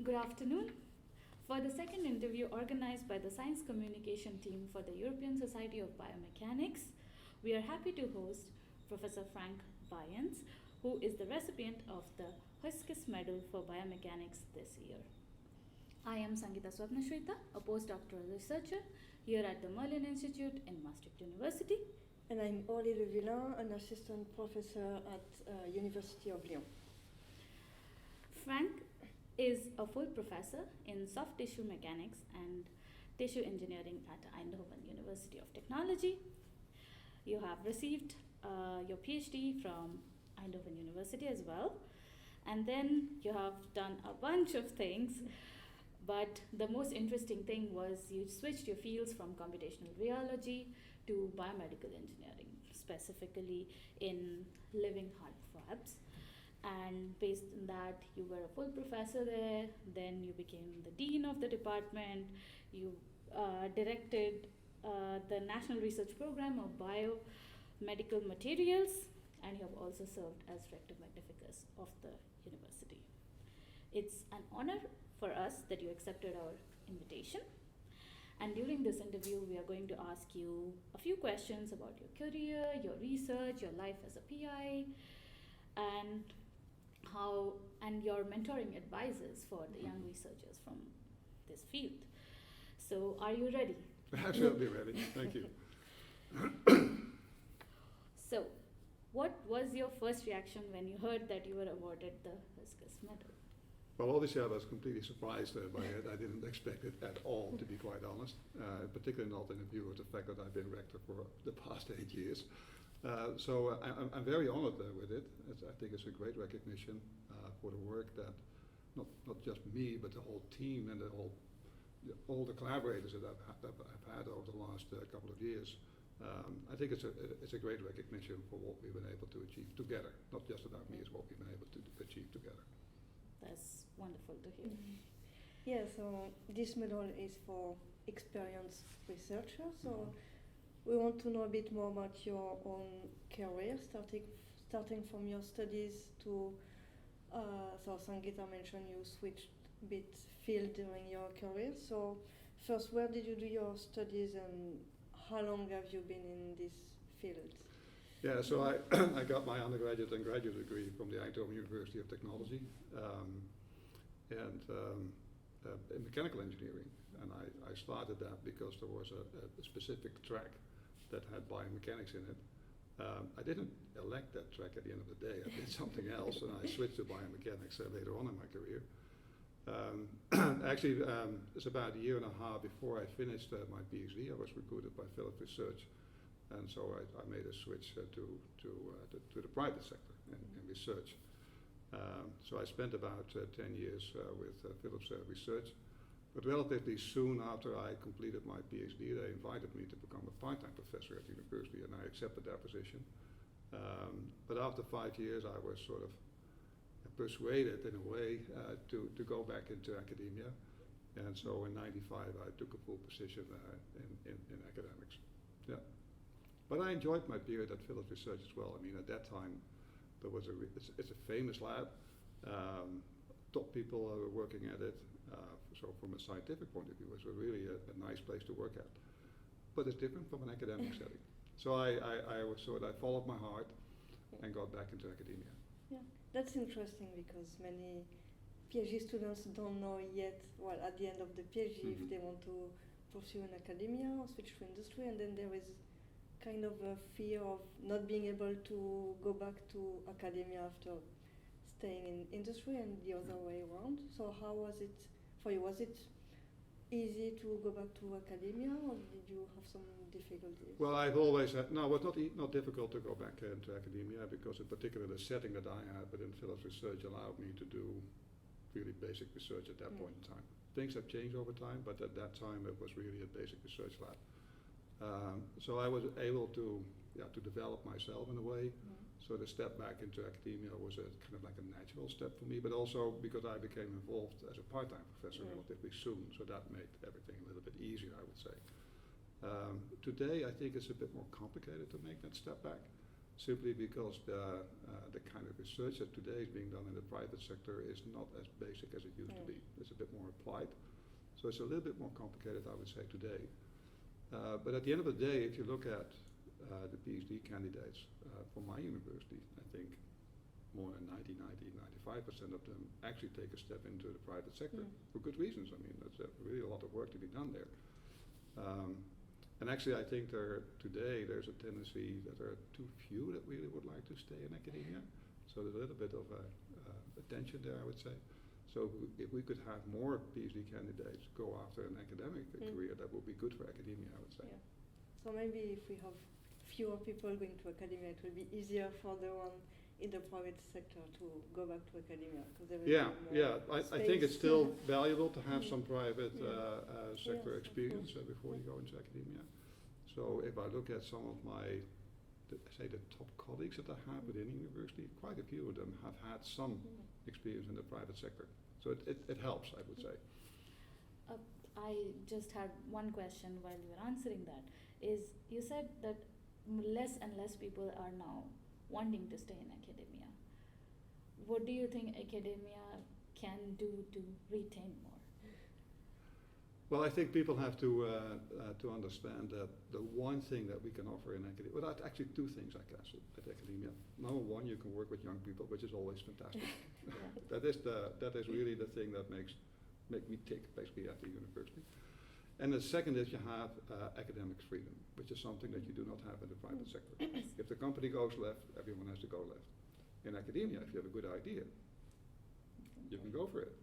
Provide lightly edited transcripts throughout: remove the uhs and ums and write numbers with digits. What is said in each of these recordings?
Good afternoon. For the second interview organized by the Science Communication team for the European Society of Biomechanics, we are happy to host Professor Frank Baaijens, who is the recipient of the Huiskes Medal for Biomechanics this year. I am Sangeeta Swapnashrita, a postdoctoral researcher here at the Merlin Institute in Maastricht University. And I'm Aurélie Le Villain, an assistant professor at University of Lyon. Frank is a full professor in soft tissue mechanics and tissue engineering at Eindhoven University of Technology. You have received your PhD from Eindhoven University as well, and then you have done a bunch of things, but the most interesting thing was you switched your fields from computational rheology to biomedical engineering, specifically in living heart fibers. And based on that, you were a full professor there, then you became the dean of the department, you directed the National Research Program of Biomedical Materials, and you have also served as Rector Magnificus of the university. It's an honor for us that you accepted our invitation. And during this interview, we are going to ask you a few questions about your career, your research, your life as a PI, and your mentoring advices for the young researchers from this field. So, are you ready? Absolutely ready. Thank you. So, what was your first reaction when you heard that you were awarded the Huiskes Medal? Well, obviously I was completely surprised by it. I didn't expect it at all, to be quite honest. Particularly not in view of the fact that I've been rector for the past 8 years. So I'm very honored with it. I think it's a great recognition for the work that not just me, but the whole team and all the collaborators that I've had over the last couple of years. I think it's a great recognition for what we've been able to achieve together. Not just about me, it's what we've been able to achieve together. That's wonderful to hear. Mm-hmm. Yeah, so this medal is for experienced researchers. So we want to know a bit more about your own career, starting from your studies to, so Sangeeta mentioned you switched a bit field during your career. So first, where did you do your studies and how long have you been in this field? Yeah, so I got my undergraduate and graduate degree from the Eindhoven University of Technology in mechanical engineering. And I started that because there was a specific track that had biomechanics in it. I didn't elect that track at the end of the day. I did something else and I switched to biomechanics later on in my career. Actually, it's about a year and a half before I finished my PhD. I was recruited by Philips Research. And so I made a switch to the private sector in research. So I spent about 10 years with Philips Research. But relatively soon after I completed my PhD, they invited me to become a part-time professor at the university, and I accepted that position. But after 5 years, I was sort of persuaded in a way to go back into academia. And so in '95, I took a full position in academics. Yeah. But I enjoyed my period at Philips Research as well. I mean, at that time, there was it's a famous lab. Top people were working at it. So from a scientific point of view, it was really a nice place to work at. But it's different from an academic setting. So I followed my heart and got back into academia. Yeah, that's interesting because many PhD students don't know yet, well, at the end of the PhD, if they want to pursue in academia or switch to industry, and then there is kind of a fear of not being able to go back to academia after staying in industry and the other way around. So how was it for you? Was it easy to go back to academia or did you have some difficulties? Well, I've always had, no, it was not difficult to go back into academia because in particular the setting that I had within Philips Research allowed me to do really basic research at that point in time. Things have changed over time, but at that time it was really a basic research lab. So I was able to develop myself in a way. So the step back into academia was a kind of like a natural step for me, but also because I became involved as a part-time professor relatively soon, so that made everything a little bit easier, I would say. Today, I think it's a bit more complicated to make that step back. simply because the kind of research that today is being done in the private sector is not as basic as it used to be. It's a bit more applied. So it's a little bit more complicated, I would say, today. But at the end of the day, if you look at the PhD candidates from my university, I think more than 95% of them actually take a step into the private sector for good reasons. I mean, there's really a lot of work to be done there. And actually, I think there's a tendency that there are too few that really would like to stay in academia. So there's a little bit of a tension there, I would say. So if we could have more PhD candidates go after an academic career, that would be good for academia, I would say. Yeah. So maybe if we have fewer people going to academia, it will be easier for the one in the private sector to go back to academia, because there will be I think it's still valuable to have some private sector experience before you go into academia. So if I look at some of my, the top colleagues that I have within the university, quite a few of them have had some experience in the private sector. So it helps, I would say. I just had one question while you were answering that. Is you said that less and less people are now wanting to stay in academia. What do you think academia can do to retain more? Well, I think people have to understand that the one thing that we can offer in academia, well, actually two things I guess at academia. Number one, you can work with young people, which is always fantastic. That is really the thing that make me tick basically at the university. And the second is you have academic freedom, which is something that you do not have in the private sector. If the company goes left, everyone has to go left. In academia, if you have a good idea, you can go for it.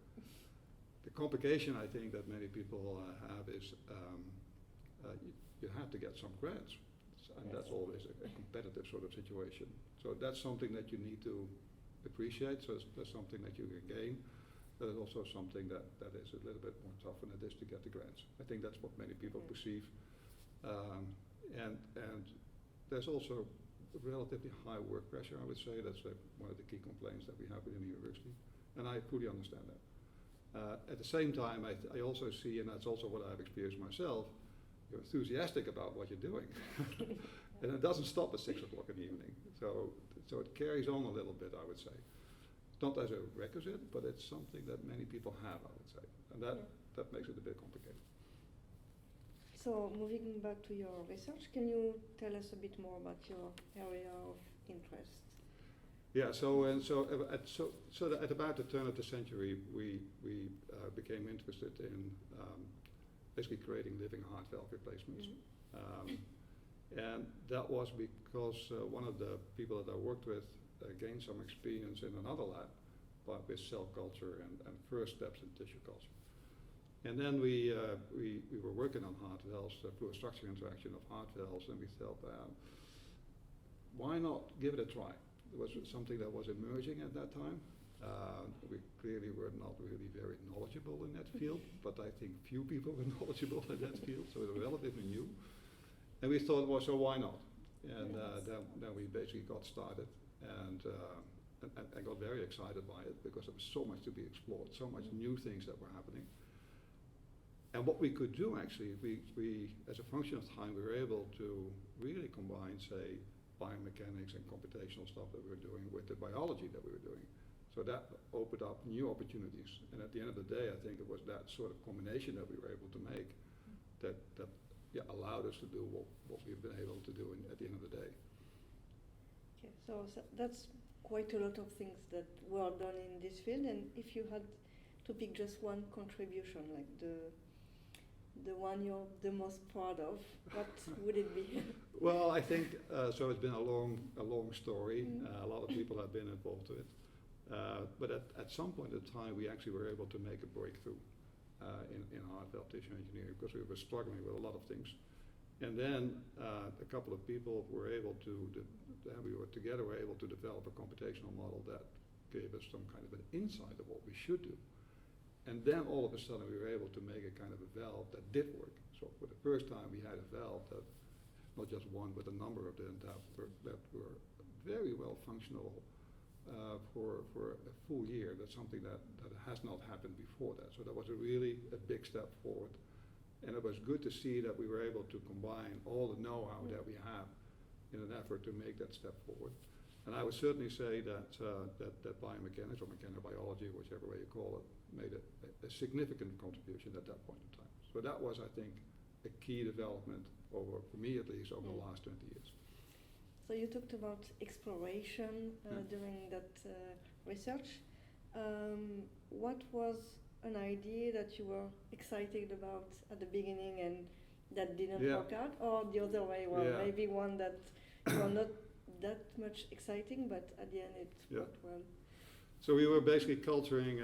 The complication I think that many people have is you have to get some grants, and that's always a competitive sort of situation. So that's something that you need to appreciate. So that's something that you can gain. But it's also something that is a little bit more tough than it is to get the grants. I think that's what many people perceive. And there's also relatively high work pressure, I would say. That's one of the key complaints that we have within the university. And I fully understand that. At the same time, I also see, and that's also what I've experienced myself, you're enthusiastic about what you're doing. And it doesn't stop at 6 o'clock in the evening. So it carries on a little bit, I would say. Not as a requisite, but it's something that many people have, I would say. And that makes it a bit complicated. So moving back to your research, can you tell us a bit more about your area of interest? Yeah, so at about the turn of the century, we became interested in basically creating living heart valve replacements. And that was because one of the people that I worked with gained some experience in another lab with cell culture and first steps in tissue culture. And then we were working on heart valves through a structure interaction of heart valves, and we thought, why not give it a try? It was something that was emerging at that time. We clearly were not really very knowledgeable in that field, but I think few people were knowledgeable in that field, so it was relatively new. And we thought, well, so why not? And then we basically got started and got very excited by it because there was so much to be explored, so much new things that were happening. And what we could do actually, we as a function of time, we were able to really combine, say, biomechanics and computational stuff that we were doing with the biology that we were doing. So that opened up new opportunities. And at the end of the day, I think it was that sort of combination that we were able to make that allowed us to do what we've been able to do at the end of the day. Okay, so that's quite a lot of things that were done in this field. And if you had to pick just one contribution, like the one you're the most proud of, what would it be? Well, I think so. It's been a long story. A lot of people have been involved with it. But at some point in time, we actually were able to make a breakthrough in heart valve tissue engineering because we were struggling with a lot of things. And then a couple of people were able to, we were able to develop a computational model that gave us some kind of an insight of what we should do. And then all of a sudden we were able to make a kind of a valve that did work. So for the first time we had a valve that, not just one, but a number of them that were very well functional for a full year. That's something that has not happened before that. So that was a big step forward. And it was good to see that we were able to combine all the know-how that we have in an effort to make that step forward. And I would certainly say that biomechanics or mechanobiology, whichever way you call it, made a significant contribution at that point in time. So that was, I think, a key development over, for me at least, over the last 20 years. So you talked about exploration during that research. What was an idea that you were excited about at the beginning and that didn't work out, or the other way? Well, maybe one that you were not that much exciting, but at the end it worked well. So we were basically culturing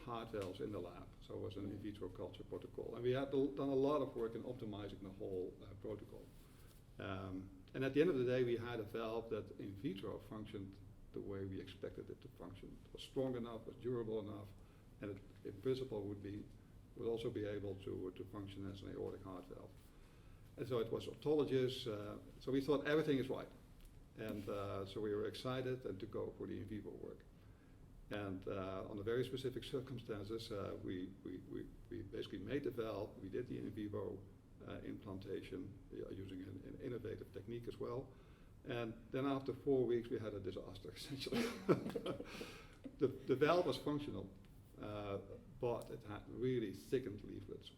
heart valves in the lab. So it was an in vitro culture protocol, and we had done a lot of work in optimizing the whole protocol. And at the end of the day, we had a valve that in vitro functioned the way we expected it to function. It was strong enough, was durable enough, and it, in principle would also be able to function as an aortic heart valve. And so it was autologous, so we thought everything is right. And so we were excited and to go for the in vivo work. And on the very specific circumstances, we basically made the valve, we did the in vivo implantation using an innovative technique as well. And then after 4 weeks, we had a disaster, essentially. The valve was functional, but it had really thickened leaflets.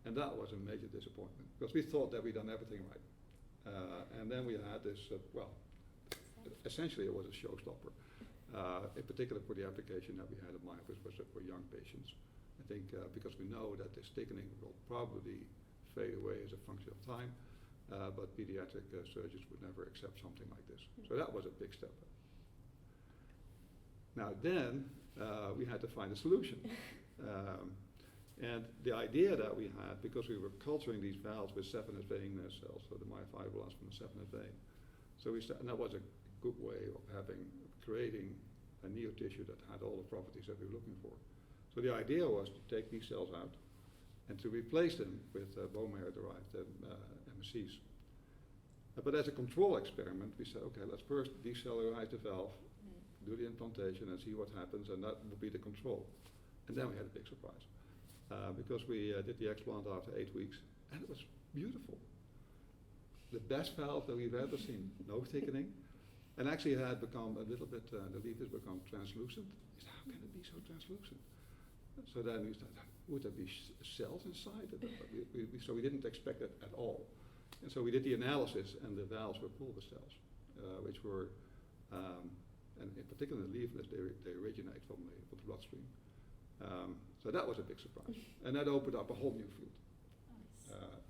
And that was a major disappointment, because we thought that we'd done everything right. And then we had this, essentially it was a showstopper, in particular for the application that we had at Myopus, was for young patients. I think because we know that this thickening will probably fade away as a function of time, but pediatric surgeons would never accept something like this. So that was a big step. Now then, we had to find a solution. And the idea that we had, because we were culturing these valves with saphenous vein cells, so the myofibroblasts from the saphenous vein, so and that was a good way of creating a neotissue that had all the properties that we were looking for. So the idea was to take these cells out and to replace them with bone marrow-derived MSCs. But as a control experiment, we said, okay, let's first decellularize the valve, do the implantation and see what happens, and that will be the control. And then we had a big surprise. Because we did the explant after 8 weeks, and it was beautiful. The best valve that we've ever seen, no thickening, and actually it had become a little bit, the leaflets become translucent. We said, how can it be so translucent? So then we started, would there be cells inside? So we didn't expect it at all. And so we did the analysis, and the valves were pulver cells, which were, and in particular the leaflets, they originate from the bloodstream. So that was a big surprise, and that opened up a whole new field.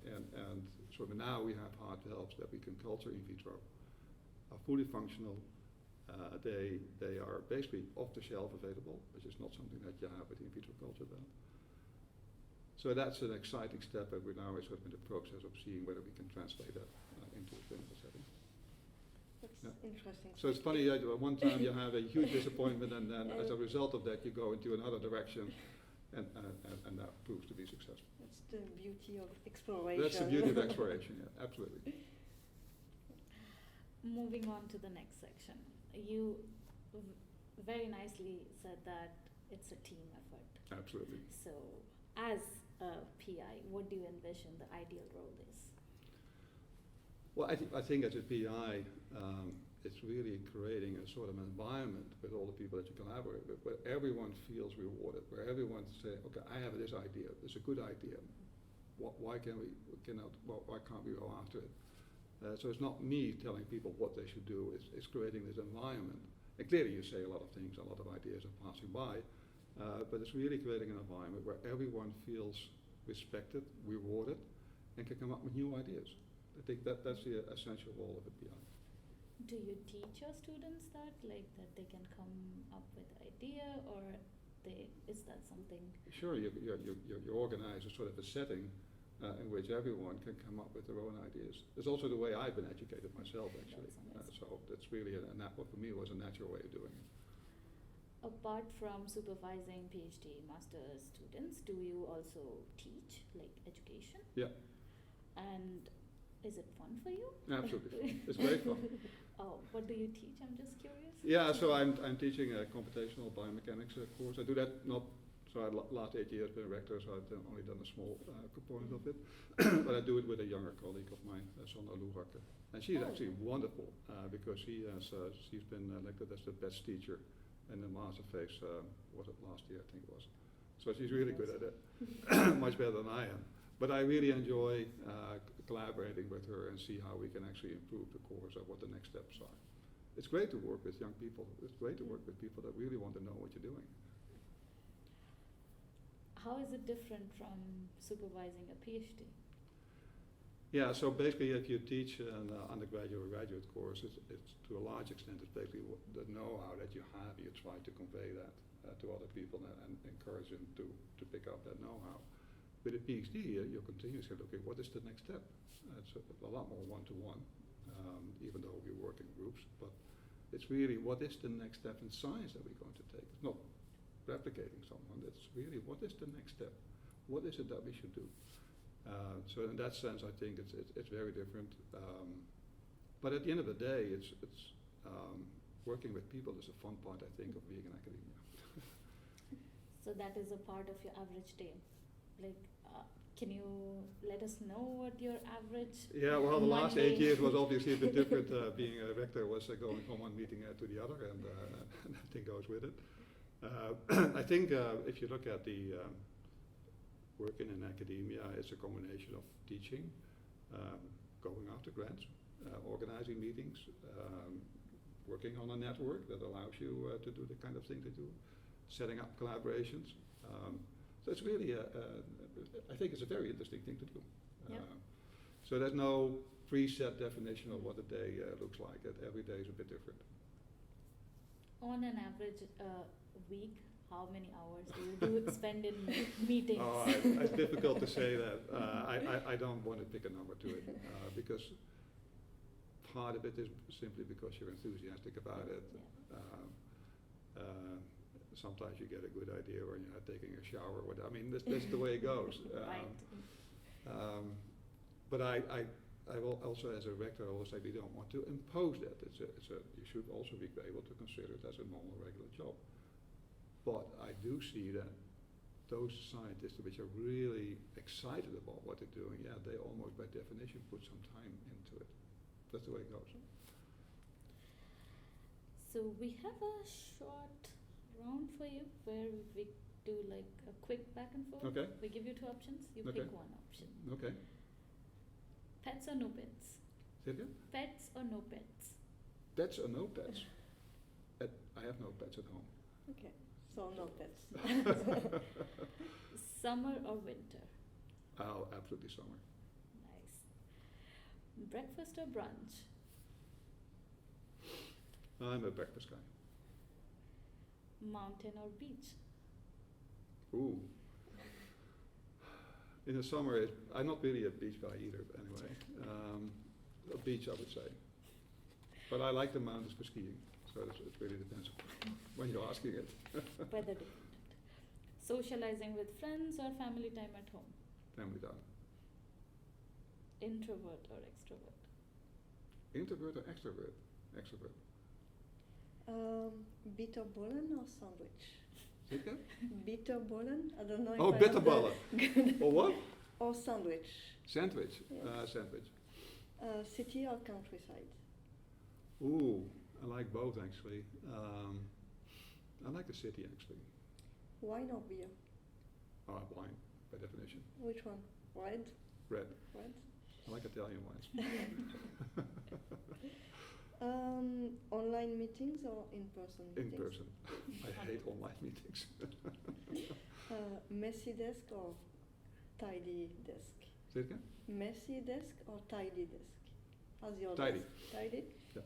And so now we have heart valves that we can culture in vitro, are fully functional. They are basically off the shelf available, which is not something that you have with the in vitro culture valve. So that's an exciting step, and we're now sort of in the process of seeing whether we can translate that into a clinical setting. That's interesting. So it's funny, one time you have a huge disappointment, and then as a result of that, you go into another direction, and that proves to be successful. That's the beauty of exploration. That's the beauty of exploration, yeah, absolutely. Moving on to the next section, you very nicely said that it's a team effort. Absolutely. So, as a PI, what do you envision the ideal role is? Well, I think as a PI, it's really creating a sort of environment with all the people that you collaborate with, where everyone feels rewarded, where everyone says, okay, I have this idea, it's a good idea. Why can't we go after it? So it's not me telling people what they should do, it's creating this environment. And clearly you say a lot of things, a lot of ideas are passing by, but it's really creating an environment where everyone feels respected, rewarded, and can come up with new ideas. I think that's the essential role of a PI. Do you teach your students that they can come up with idea, or is that something? Sure, you organize a sort of a setting in which everyone can come up with their own ideas. It's also the way I've been educated myself, actually. So that's really what for me was a natural way of doing it. Apart from supervising PhD master's students, do you also teach, like education? Yeah. And is it fun for you? Absolutely, it's great fun. Oh, what do you teach? I'm just curious. Yeah, so I'm teaching a computational biomechanics course. I do that not So last 8 years been rector, so I've only done a small component of it. But I do it with a younger colleague of mine, Sandra Loerakke. And she's actually wonderful because she's been elected as the best teacher in the master phase, was it last year, I think it was. So she's really good at it, much better than I am. But I really enjoy collaborating with her and see how we can actually improve the course of what the next steps are. It's great to work with young people. It's great to work with people that really want to know what you're doing. How is it different from supervising a PhD? Yeah, so basically if you teach an undergraduate or graduate course, it's to a large extent it's basically the know-how that you have, you try to convey that to other people and encourage them to pick up that know-how. With a PhD, you're continuously looking, what is the next step? It's a lot more one-to-one, even though we work in groups, but it's really what is the next step in science that we're going to take? It's not replicating someone, it's really what is the next step? What is it that we should do? So in that sense, I think it's very different. But at the end of the day, it's working with people is a fun part, I think, of being in academia. So that is a part of your average day. Like, can you let us know what your average? Yeah, well, the last Monday 8 years was obviously a bit different. Being a rector was going from one meeting to the other, and everything goes with it. I think if you look at the working in academia, it's a combination of teaching, going after grants, organizing meetings, working on a network that allows you to do the kind of thing to do, setting up collaborations. So it's really, I think it's a very interesting thing to do. Yeah. So there's no preset definition of what a day looks like. Every day is a bit different. On an average week, how many hours do you spend in meetings? Oh, it's difficult to say that. I don't want to pick a number to it because part of it is simply because you're enthusiastic about it. Yeah. Sometimes you get a good idea when you're taking a shower. I mean, that's the way it goes. Right. But I will also, as a rector, I will say we don't want to impose that. You should also be able to consider it as a normal, regular job. But I do see that those scientists which are really excited about what they're doing, yeah, they almost by definition put some time into it. That's the way it goes. So we have a short round for you where we do like a quick back and forth. Okay. We give you two options. You Okay. pick one option. Okay. Pets or no pets? Say it again? Pets or no pets? Pets or no pets? I have no pets at home. Okay, so no pets. Summer or winter? Oh, absolutely summer. Nice. Breakfast or brunch? I'm a breakfast guy. Mountain or beach? Ooh. In the summer, I'm not really a beach guy either, anyway. A beach, I would say. But I like the mountains for skiing, so it really depends when you're asking it. Weather dependent. Socializing with friends or family time at home? Family time. Introvert or extrovert? Introvert or extrovert? Extrovert. Bitterballen or sandwich? Say it again? Bitterballen? I don't know. Oh, if I have the bitterballen. good- Or what? Or sandwich. Sandwich. Yeah. Sandwich. City or countryside? Ooh, I like both actually. I like the city actually. Wine or beer? Wine, by definition. Which one? Red? Red. Red? I like Italian wines. Online meetings or in-person In meetings? person. I hate online meetings. Messy desk or tidy desk? Say it again? Messy desk or tidy desk? How's your Tidy. desk? Tidy? Yeah.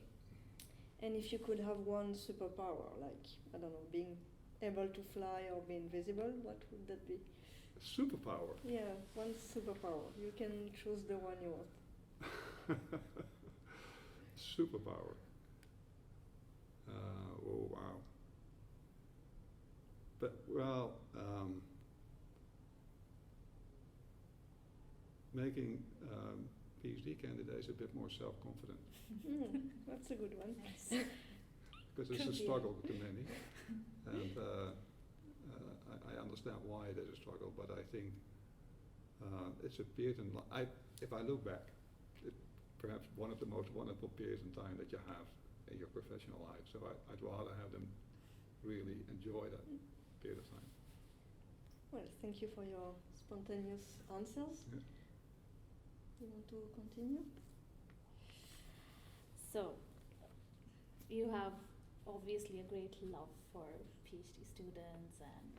And if you could have one superpower, like, I don't know, being able to fly or be invisible, what would that be? Superpower. Yeah, one superpower. You can choose the one you want. Superpower. Oh wow. But well, making PhD candidates a bit more self-confident That's a good one. Nice. because it's a Could be. struggle to many, and I understand why there's a struggle, but I think it's a period in if I look back, it's perhaps one of the most wonderful periods in time that you have in your professional life. So I'd rather have them really enjoy that period of time. Well, thank you for your spontaneous answers. Yeah. You want to continue? So, you have obviously a great love for PhD students and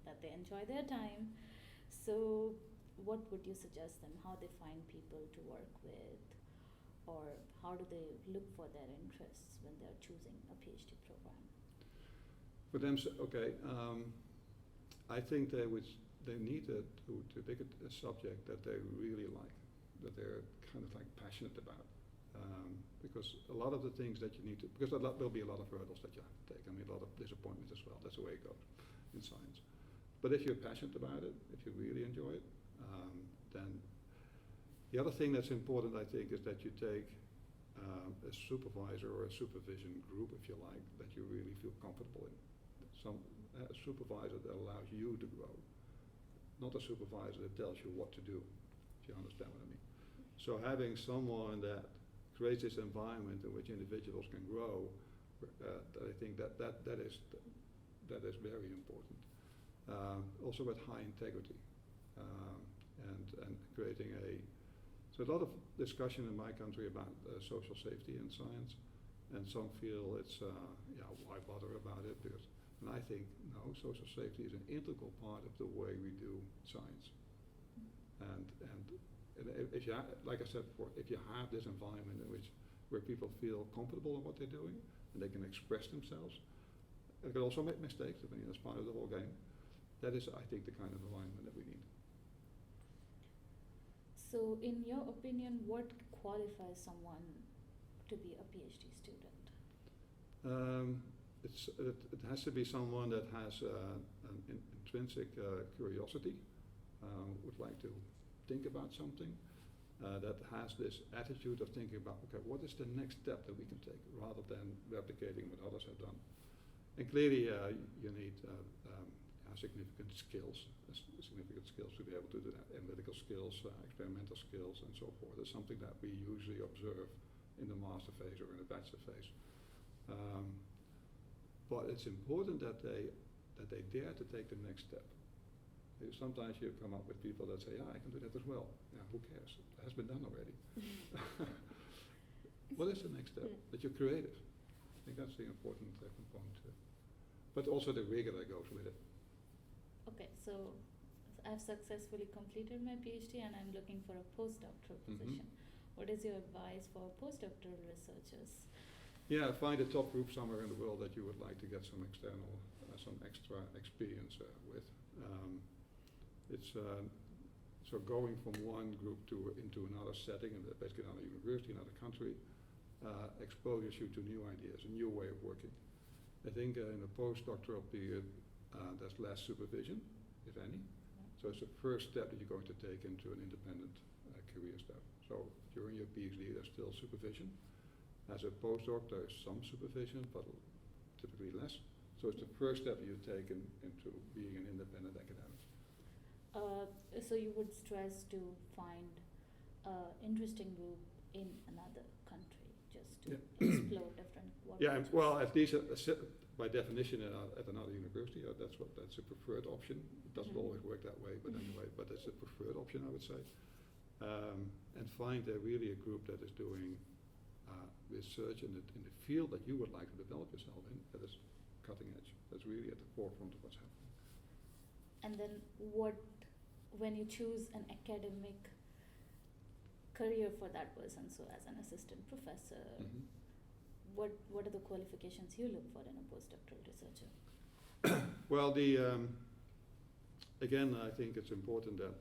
that they enjoy their time. So, what would you suggest them? How they find people to work with, or how do they look for their interests when they're choosing a PhD program? For them, okay. I think they need to pick a subject that they really like, that they're kind of like passionate about. Because a lot of the things that you need to, because there'll be a lot of hurdles that you have to take. I mean, a lot of disappointments as well. That's the way it goes in science. But if you're passionate about it, if you really enjoy it, then the other thing that's important, I think, is that you take a supervisor or a supervision group, if you like, that you really feel comfortable in. A supervisor that allows you to grow, not a supervisor that tells you what to do, if you understand what I mean. So having someone that creates this environment in which individuals can grow, I think that is very important. Also with high integrity, and creating so a lot of discussion in my country about social safety in science, and some feel it's why bother about it, because, and I think no, social safety is an integral part of the way we do science. And if you like I said before, if you have this environment where people feel comfortable in what they're doing and they can express themselves, they can also make mistakes. I mean, that's part of the whole game. That is, I think, the kind of environment that we need. So, in your opinion, what qualifies someone to be a PhD student? It has to be someone that has an intrinsic curiosity, would like to think about something, that has this attitude of thinking about, okay, what is the next step that we can take, rather than replicating what others have done. And clearly, you need significant skills to be able to do that, analytical skills, experimental skills, and so forth. It's something that we usually observe in the master phase or in the bachelor phase. But it's important that they dare to take the next step. Sometimes you come up with people that say, yeah, I can do that as well. Yeah, who cares? It has been done already. What is the next step? That you're creative. I think that's the important component too. But also the rigor that goes with it. Okay, so I've successfully completed my PhD and I'm looking for a postdoctoral position. What is your advice for postdoctoral researchers? Yeah, find a top group somewhere in the world that you would like to get some extra experience with. It's so going from one group into another setting, and basically another university, another country, exposes you to new ideas, a new way of working. I think in a postdoctoral period, there's less supervision, if any. So it's the first step that you're going to take into an independent career step. So during your PhD, there's still supervision. As a postdoc, there's some supervision, but typically less. So it's the first step you take into being an independent academic. So you would stress to find an interesting group in another country, just to explore different work. Yeah, well, at least by definition at another university, that's a preferred option. It doesn't always work that way, but anyway, but it's a preferred option, I would say. And find really a group that is doing research in the field that you would like to develop yourself in, that is cutting edge. That's really at the forefront of what's happening. And then when you choose an academic career for that person, so as an assistant professor, what are the qualifications you look for in a postdoctoral researcher? Well, again, I think it's important that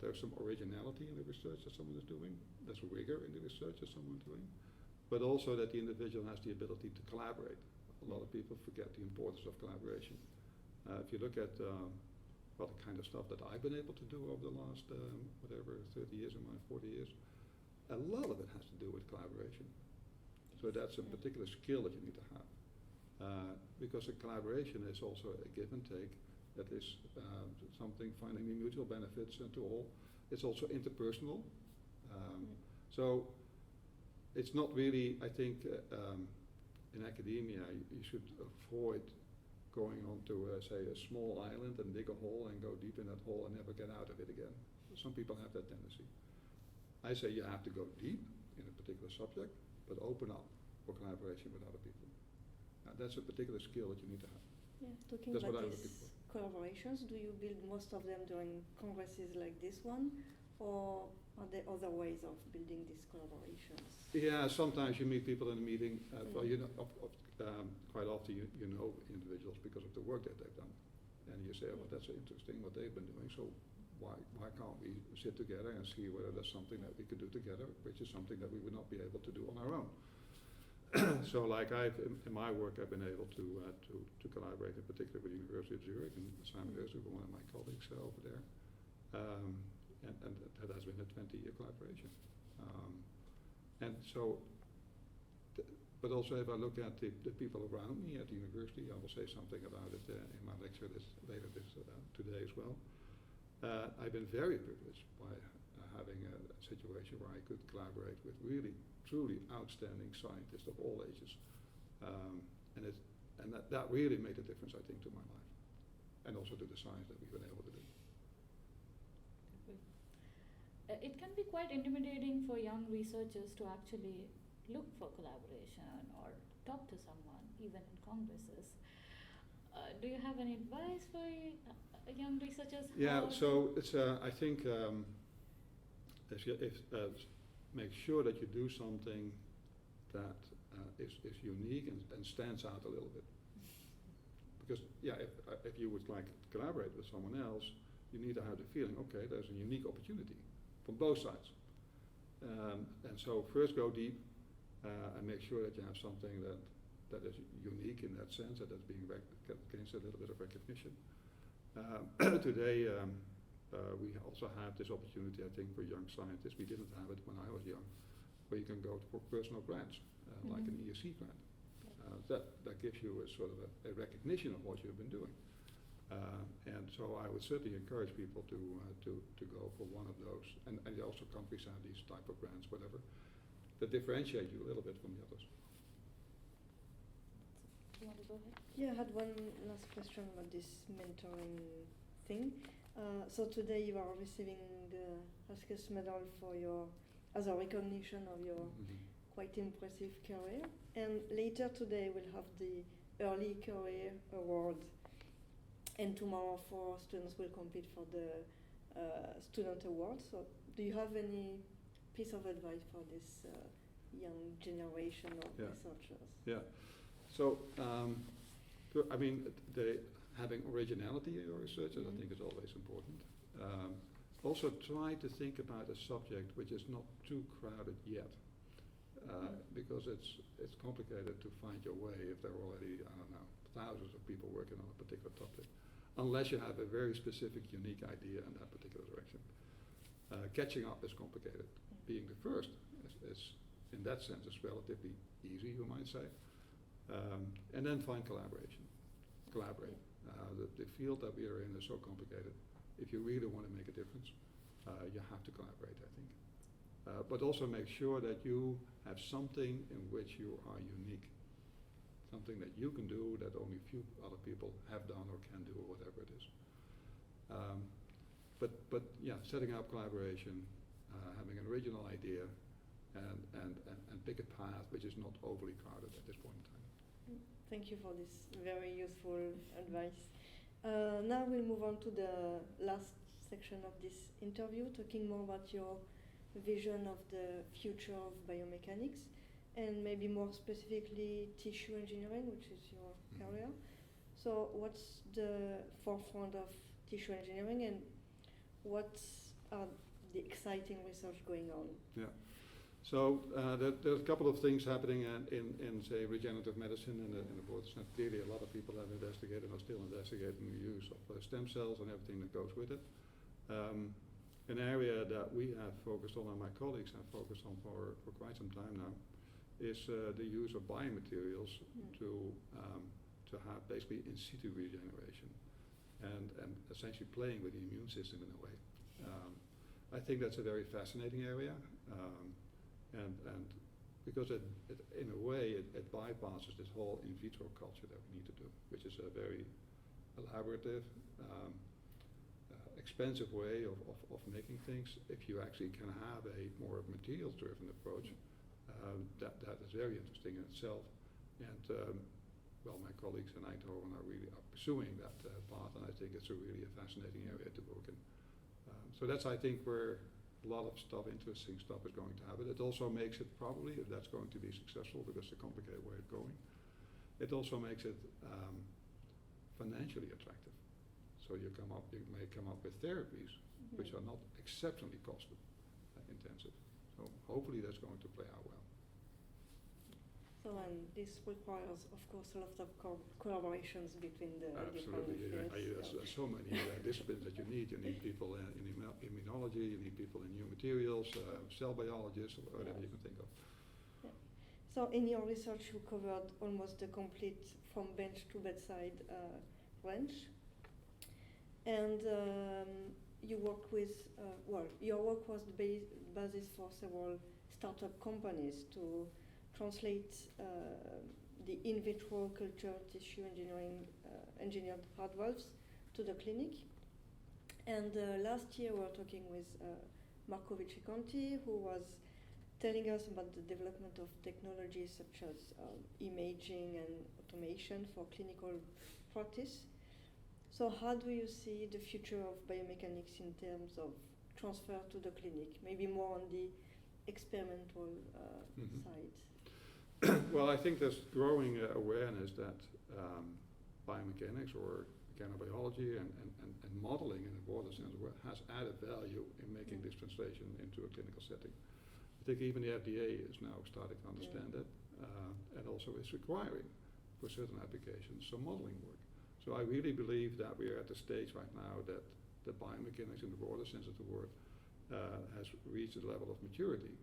there's some originality in the research that someone is doing. There's rigor in the research that someone's doing. But also that the individual has the ability to collaborate. A lot of people forget the importance of collaboration. If you look at the kind of stuff that I've been able to do over the last 30 years or 40 years, a lot of it has to do with collaboration. So that's a particular skill that you need to have. Because a collaboration is also a give and take, that is something finding the mutual benefits to all. It's also interpersonal. So it's not really, I think, in academia you should avoid going onto, say, a small island and dig a hole and go deep in that hole and never get out of it again. Some people have that tendency. I say you have to go deep in a particular subject, but open up for collaboration with other people. That's a particular skill that you need to have. Yeah, talking That's what about I'm looking these for. collaborations, do you build most of them during congresses like this one, or are there other ways of building these collaborations? Yeah, sometimes you meet people in a meeting. Well, you know, quite often you know individuals because of the work that they've done, and you say, "Oh, well, that's interesting what they've been doing. So why can't we sit together and see whether there's something that we could do together, which is something that we would not be able to do on our own." So, like in my work, I've been able to collaborate in particular with the University of Zurich and Simon Researc, one of my colleagues over there, and that has been a 20-year collaboration. And so. But also, if I look at the people around me at the university, I will say something about it in my lecture later today as well. I've been very privileged by having a situation where I could collaborate with really, truly outstanding scientists of all ages, and that really made a difference, I think, to my life, and also to the science that we've been able to do. It can be quite intimidating for young researchers to actually look for collaboration or talk to someone, even in congresses. Do you have any advice for young researchers? Yeah, so it's I think make sure that you do something that is unique and stands out a little bit. Because if you would like to collaborate with someone else, you need to have the feeling, okay, there's a unique opportunity from both sides. And so first go deep. And make sure that you have something that is unique in that sense, that is being gains a little bit of recognition. Today, we also have this opportunity, I think, for young scientists. We didn't have it when I was young, where you can go for personal grants, like an ESC grant. That gives you a sort of a recognition of what you've been doing. And so I would certainly encourage people to go for one of those. And also countries have these type of grants, whatever, that differentiate you a little bit from the others. Do you want to go ahead? Yeah, I had one last question about this mentoring thing. So today you are receiving the Huiskes Medal as a recognition of your quite impressive career. And later today we'll have the Early Career Award. And tomorrow 4 students will compete for the Student Award. So do you have any piece of advice for this young generation of researchers? Yeah. So, I mean, having originality in your research, I think is always important. Also, try to think about a subject which is not too crowded yet, because it's complicated to find your way if there are already, I don't know, thousands of people working on a particular topic, unless you have a very specific, unique idea in that particular direction. Catching up is complicated. Being the first is in that sense, is relatively easy, you might say. And then find collaboration. Collaborate. The field that we are in is so complicated. If you really want to make a difference, you have to collaborate, I think. But also make sure that you have something in which you are unique. Something that you can do that only few other people have done or can do, or whatever it is. But yeah, setting up collaboration, having an original idea, and pick a path which is not overly crowded at this point in time. Thank you for this very useful advice. Now we'll move on to the last section of this interview, talking more about your vision of the future of biomechanics, and maybe more specifically tissue engineering, which is your career. So what's the forefront of tissue engineering, and what are the exciting research going on? Yeah. So there's a couple of things happening in say, regenerative medicine in the board. Clearly, a lot of people have investigated and are still investigating the use of stem cells and everything that goes with it. An area that we have focused on, and my colleagues have focused on for quite some time now, is the use of biomaterials to have basically in situ regeneration. and essentially playing with the immune system in a way. I think that's a very fascinating area, and because in a way it bypasses this whole in vitro culture that we need to do, which is a very elaborative, expensive way of making things. If you actually can have a more materials-driven approach, that is very interesting in itself. And well, my colleagues in Eindhoven are pursuing that path, and I think it's really a fascinating area to work in. So that's, I think, where a lot of interesting stuff is going to happen. It also makes it probably, if that's going to be successful, because it's a complicated way of going, it also makes it financially attractive. So you may come up with therapies which are not exceptionally cost intensive. So hopefully that's going to play out well. So and this requires, of course, a lot of collaborations between the absolutely. different fields. There's so many disciplines that you need. You need people in immunology, you need people in new materials, cell biologists, or whatever you can think of. Yeah. So in your research you covered almost the complete from bench to bedside range. And you worked with, your work was the basis for several startup companies to translate the in vitro culture tissue engineered heart valves to the clinic. And last year we were talking with Marco Vicciconti, who was telling us about the development of technologies such as imaging and automation for clinical practice. So how do you see the future of biomechanics in terms of transfer to the clinic, maybe more on the experimental side? Well, I think there's growing awareness that biomechanics or mechanobiology and modeling in a broader sense has added value in making this translation into a clinical setting. I think even the FDA is now starting to understand it, and also is requiring for certain applications some modeling work. So I really believe that we are at the stage right now that the biomechanics in the broader sense of the word has reached a level of maturity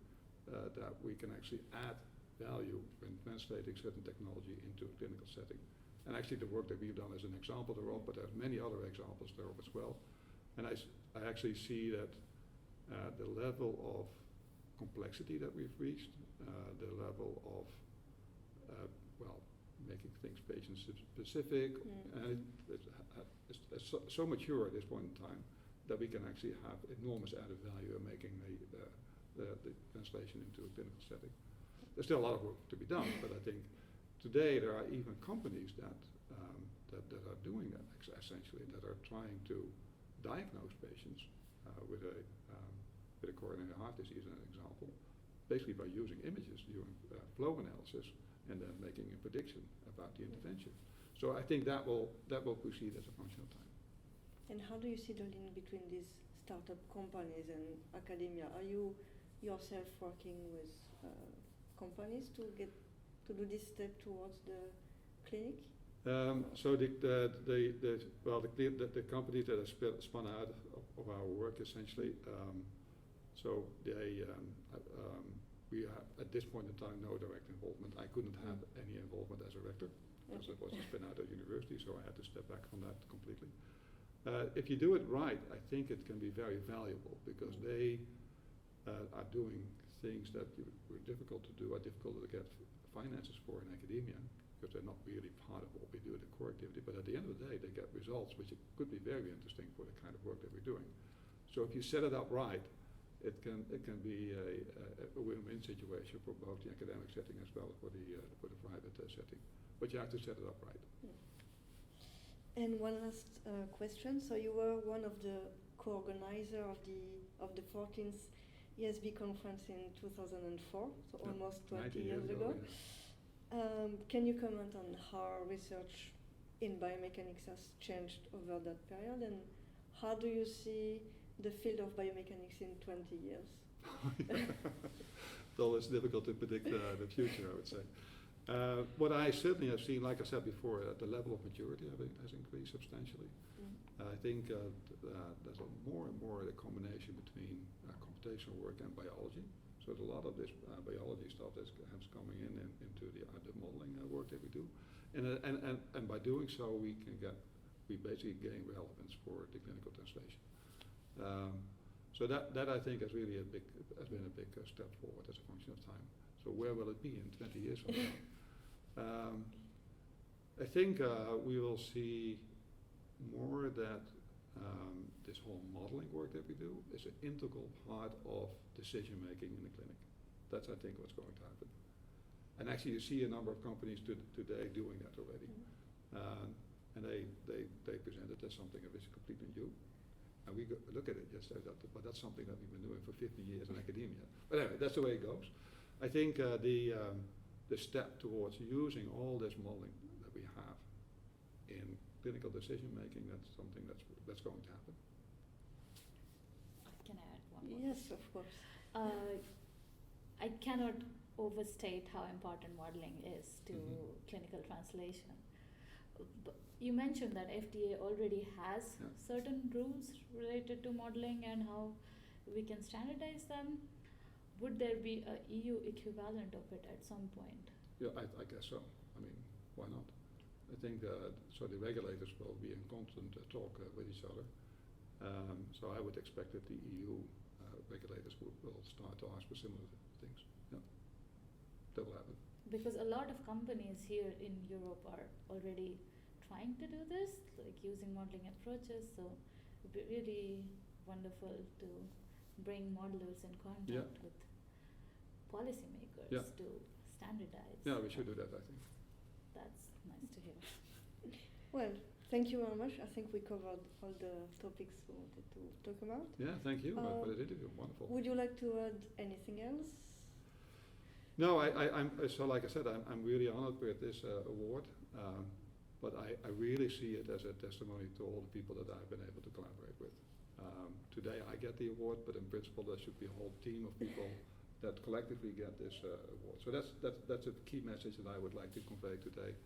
that we can actually add value when translating certain technology into a clinical setting. And actually the work that we've done is an example thereof, but there's many other examples thereof as well. And I actually see that the level of complexity that we've reached, the level of making things patient specific, and it's so mature at this point in time that we can actually have enormous added value in making the translation into a clinical setting. There's still a lot of work to be done, but I think today there are even companies that are doing that essentially, that are trying to diagnose patients with a coronary heart disease, as an example, basically by using images, doing flow analysis, and then making a prediction about the intervention. So I think that will proceed as a function of time. And how do you see the link between these startup companies and academia? Are you yourself working with companies to do this step towards the clinic? So the companies that have spun out of our work essentially, so they we have at this point in time no direct involvement. I couldn't have any involvement as a rector because it was a spin out of university, so I had to step back from that completely. If you do it right, I think it can be very valuable because they are doing things that were difficult to do, are difficult to get finances for in academia because they're not really part of what we do in the core activity. But at the end of the day, they get results which could be very interesting for the kind of work that we're doing. So if you set it up right, it can be a win-win situation for both the academic setting as well as for the private setting. But you have to set it up right. And one last question. So you were one of the co-organizer of the 14th ESB conference in 2004, so almost 20 years ago. Yeah. Can you comment on how research in biomechanics has changed over that period, and how do you see the field of biomechanics in 20 years? It's always difficult to predict the future, I would say. What I certainly have seen, like I said before, the level of maturity has increased substantially. I think there's more and more the combination between computational work and biology. So there's a lot of this biology stuff that's coming into the modeling work that we do, and by doing so we can get we basically gain relevance for the clinical translation. So that I think has really been a big step forward as a function of time. So where will it be in 20 years from now? I think we will see more that this whole modeling work that we do is an integral part of decision making in the clinic. That's, I think, what's going to happen. And actually, you see a number of companies today doing that already. And they present it as something that is completely new. And we look at it just as that, but that's something that we've been doing for 50 years in academia. But anyway, that's the way it goes. I think the step towards using all this modeling that we have in clinical decision making, that's something that's going to happen. Can I add one more? Yes, of course. I cannot overstate how important modeling is to clinical translation. You mentioned that FDA already has certain rules related to modeling and how we can standardize them. Would there be a EU equivalent of it at some point? Yeah, I guess so. I mean, why not? I think so the regulators will be in constant talk with each other. So I would expect that the EU regulators will start to ask for similar things. Yeah, that will happen. Because a lot of companies here in Europe are already trying to do this, like using modeling approaches. So it would be really wonderful to bring modelers in contact with policymakers to standardize. Yeah, we should do that, I think. That's nice to hear. Well, thank you very much. I think we covered all the topics we wanted to talk about. Yeah, thank you for the interview. Wonderful. Would you like to add anything else? No, I'm so like I said, I'm really honored with this award. But I really see it as a testimony to all the people that I've been able to collaborate with. Today I get the award, but in principle there should be a whole team of people that collectively get this award. So that's a key message that I would like to convey today.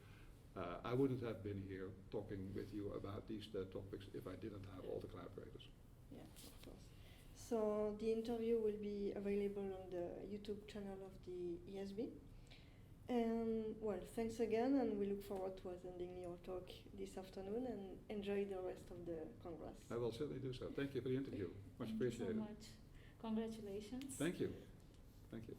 I wouldn't have been here talking with you about these topics if I didn't have all the collaborators. Yeah, of course. So the interview will be available on the YouTube channel of the ESB. And well, thanks again, and we look forward to attending your talk this afternoon, and enjoy the rest of the Congress. I will certainly do so. Thank you for the interview. Much appreciated. Thank you so much. Congratulations. Thank you. Thank you.